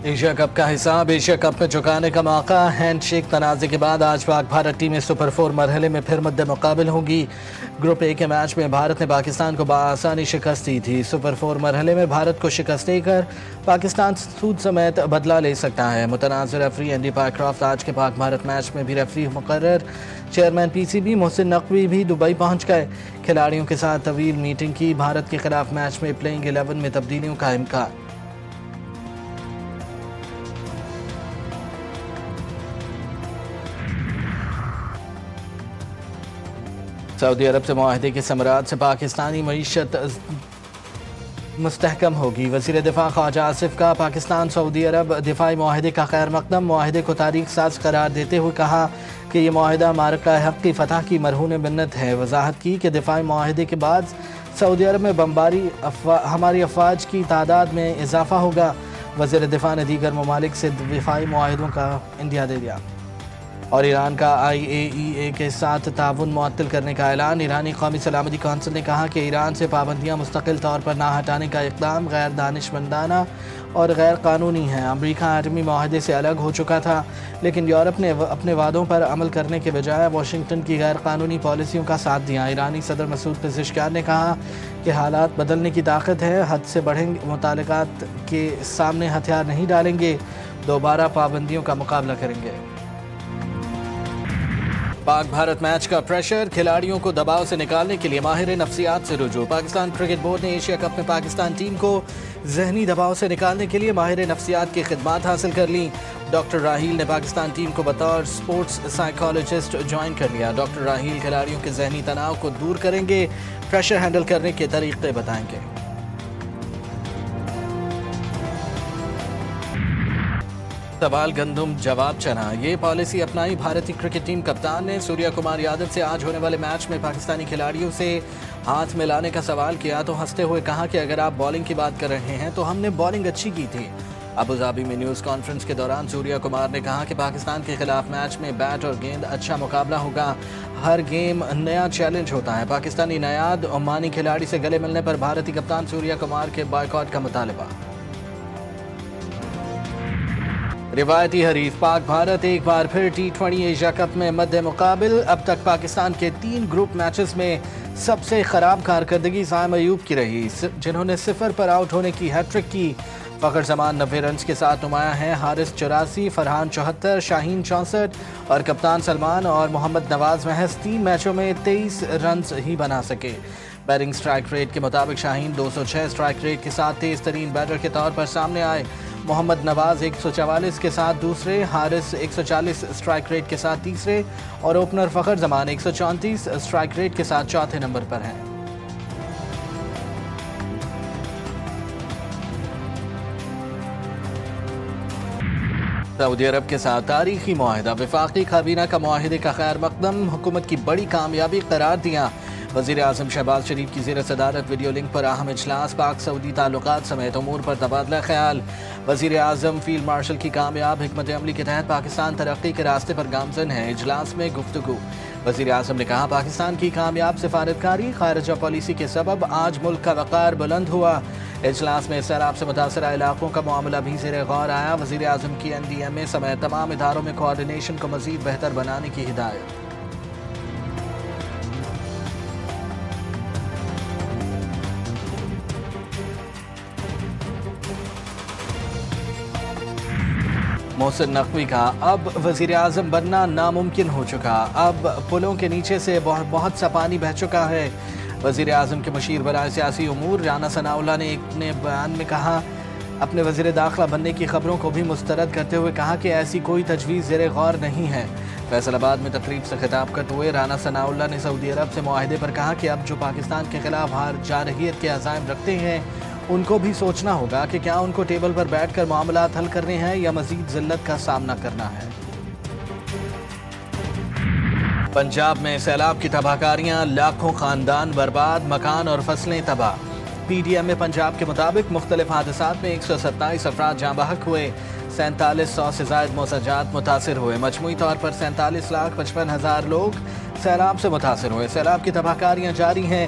Asia cup کا حساب Asia cup میں چکانے کا موقع ہینڈ شیک تنازع کے بعد آج پاک بھارت ٹیمیں سپر 4 مرحلے میں پھر مد مقابل ہوں گی۔ گروپ اے کے میچ میں بھارت نے پاکستان کو بآسانی شکست دی تھی۔ سپر 4 مرحلے میں بھارت کو شکست دے کر پاکستان سود سمیت بدلہ لے سکتا ہے۔ متنازع ریفری اینڈی پائیکرافٹ آج کے پاک بھارت میچ میں بھی ریفری مقرر۔ Chairman P C B Mohsin Naqvi بھی دبئی پہنچ گئے۔ کھلاڑیوں کے ساتھ طویل میٹنگ کی۔ بھارت کے خلاف میچ میں پلینگ 11 میں تبدیلیوں کا امکان۔ سعودی عرب سے معاہدے کے ثمرات سے پاکستانی معیشت مستحکم ہوگی۔ وزیر دفاع خواجہ آصف کا پاکستان سعودی عرب دفاعی معاہدے کا خیر مقدم۔ معاہدے کو تاریخ ساز قرار دیتے ہوئے کہا کہ یہ معاہدہ معرکہ حق کی فتح کی مرہون منت ہے۔ وضاحت کی کہ دفاعی معاہدے کے بعد سعودی عرب میں بمباری ہماری افواج کی تعداد میں اضافہ ہوگا۔ وزیر دفاع نے دیگر ممالک سے دفاعی معاہدوں کا عندیہ دے دیا۔ اور ایران کا IAEA کے ساتھ تعاون معطل کرنے کا اعلان۔ ایرانی قومی سلامتی کونسل نے کہا کہ ایران سے پابندیاں مستقل طور پر نہ ہٹانے کا اقدام غیر دانشمندانہ اور غیر قانونی ہے۔ امریکہ ایٹمی معاہدے سے الگ ہو چکا تھا، لیکن یورپ نے اپنے وعدوں پر عمل کرنے کے بجائے واشنگٹن کی غیر قانونی پالیسیوں کا ساتھ دیا۔ ایرانی صدر مسعود پزشکیان نے کہا کہ حالات بدلنے کی طاقت ہے، حد سے بڑھیں متعلقات کے سامنے ہتھیار نہیں ڈالیں گے، دوبارہ پابندیوں کا مقابلہ کریں گے۔ پاک بھارت میچ کا پریشر، کھلاڑیوں کو دباؤ سے نکالنے کے لیے ماہر نفسیات سے رجوع۔ پاکستان کرکٹ بورڈ نے ایشیا کپ میں پاکستان ٹیم کو ذہنی دباؤ سے نکالنے کے لیے ماہر نفسیات کی خدمات حاصل کر لیں۔ ڈاکٹر راہیل نے پاکستان ٹیم کو بطور سپورٹس سائیکالوجسٹ جوائن کر لیا۔ ڈاکٹر راہیل کھلاڑیوں کے ذہنی تناؤ کو دور کریں گے، پریشر ہینڈل کرنے کے طریقے بتائیں گے۔ سوال گندم جواب چنا، یہ پالیسی اپنائی بھارتی کرکٹ ٹیم کپتان نے۔ سوریا کمار یادو سے آج ہونے والے میچ میں پاکستانی کھلاڑیوں سے ہاتھ ملانے کا سوال کیا تو ہنستے ہوئے کہا کہ اگر آپ بولنگ کی بات کر رہے ہیں تو ہم نے بولنگ اچھی کی تھی۔ ابوظہبی میں نیوز کانفرنس کے دوران سوریا کمار نے کہا کہ پاکستان کے خلاف میچ میں بیٹ اور گیند اچھا مقابلہ ہوگا، ہر گیم نیا چیلنج ہوتا ہے۔ پاکستانی نیاد عمانی کھلاڑی سے گلے ملنے پر بھارتی کپتان سوریا کمار کے بائیکاٹ کا مطالبہ۔ روایتی حریف پاک بھارت ایک بار پھر T20 ایشیا کپ میں مد مقابل۔ اب تک پاکستان کے 3 گروپ میچز میں سب سے خراب کارکردگی سائم ایوب کی رہی، جنہوں نے 0 پر آؤٹ ہونے کی ہیٹ ٹرک کی۔ فخر زمان 90 رنز کے ساتھ نمایاں ہیں، حارث 84، فرحان 74، شاہین 64 اور کپتان سلمان اور محمد نواز محض 3 میچوں میں 23 رنز ہی بنا سکے۔ بیٹنگ سٹرائک ریٹ کے مطابق شاہین 206 سٹرائک ریٹ کے ساتھ تیز ترین بیٹر کے طور پر سامنے آئے۔ محمد نواز 144 کے ساتھ دوسرے، حارث 140 سٹرائک ریٹ کے ساتھ تیسرے اور اوپنر فخر زمان 134 سٹرائک ریٹ کے ساتھ چوتھے نمبر پر ہیں۔ سعودی عرب کے ساتھ تاریخی معاہدہ، وفاقی کابینہ کا معاہدے کا خیر مقدم حکومت کی بڑی کامیابی قرار دیا۔ وزیر اعظم شہباز شریف کی زیر صدارت ویڈیو لنک پر اہم اجلاس، پاک سعودی تعلقات سمیت امور پر تبادلہ خیال۔ وزیر اعظم فیلڈ مارشل کی کامیاب حکمت عملی کے تحت پاکستان ترقی کے راستے پر گامزن ہے، اجلاس میں گفتگو۔ وزیر اعظم نے کہا پاکستان کی کامیاب سفارتکاری خارجہ پالیسی کے سبب آج ملک کا وقار بلند ہوا۔ اجلاس میں سیلاب سے متاثرہ علاقوں کا معاملہ بھی زیر غور آیا۔ وزیر اعظم کی NDMA سمیت تمام اداروں میں کوآرڈینیشن کو مزید بہتر بنانے کی ہدایت۔ محسن نقوی کا اب وزیر اعظم بننا ناممکن ہو چکا، اب پلوں کے نیچے سے بہت سا پانی بہہ چکا ہے۔ وزیر اعظم کے مشیر برائے سیاسی امور رانا ثناءاللہ نے اپنے بیان میں کہا، اپنے وزیر داخلہ بننے کی خبروں کو بھی مسترد کرتے ہوئے کہا کہ ایسی کوئی تجویز زیر غور نہیں ہے۔ فیصل آباد میں تقریب سے خطاب کرتے ہوئے رانا ثناءاللہ نے سعودی عرب سے معاہدے پر کہا کہ اب جو پاکستان کے خلاف جارحیت کے عزائم رکھتے ہیں ان کو بھی سوچنا ہوگا کہ کیا ان کو ٹیبل پر بیٹھ کر معاملات حل کرنے ہیں یا مزید ذلت کا سامنا کرنا ہے۔ پنجاب میں سیلاب کی تباہ کاریاں، لاکھوں خاندان برباد، مکان اور فصلیں تباہ۔ PDM میں پنجاب کے مطابق مختلف حادثات میں 127 افراد جاں بحق ہوئے، 4700 سے زائد موسجات متاثر ہوئے۔ مجموعی طور پر 47,55,000 لوگ سیلاب سے متاثر ہوئے۔ سیلاب کی تباہ کاریاں جاری ہیں۔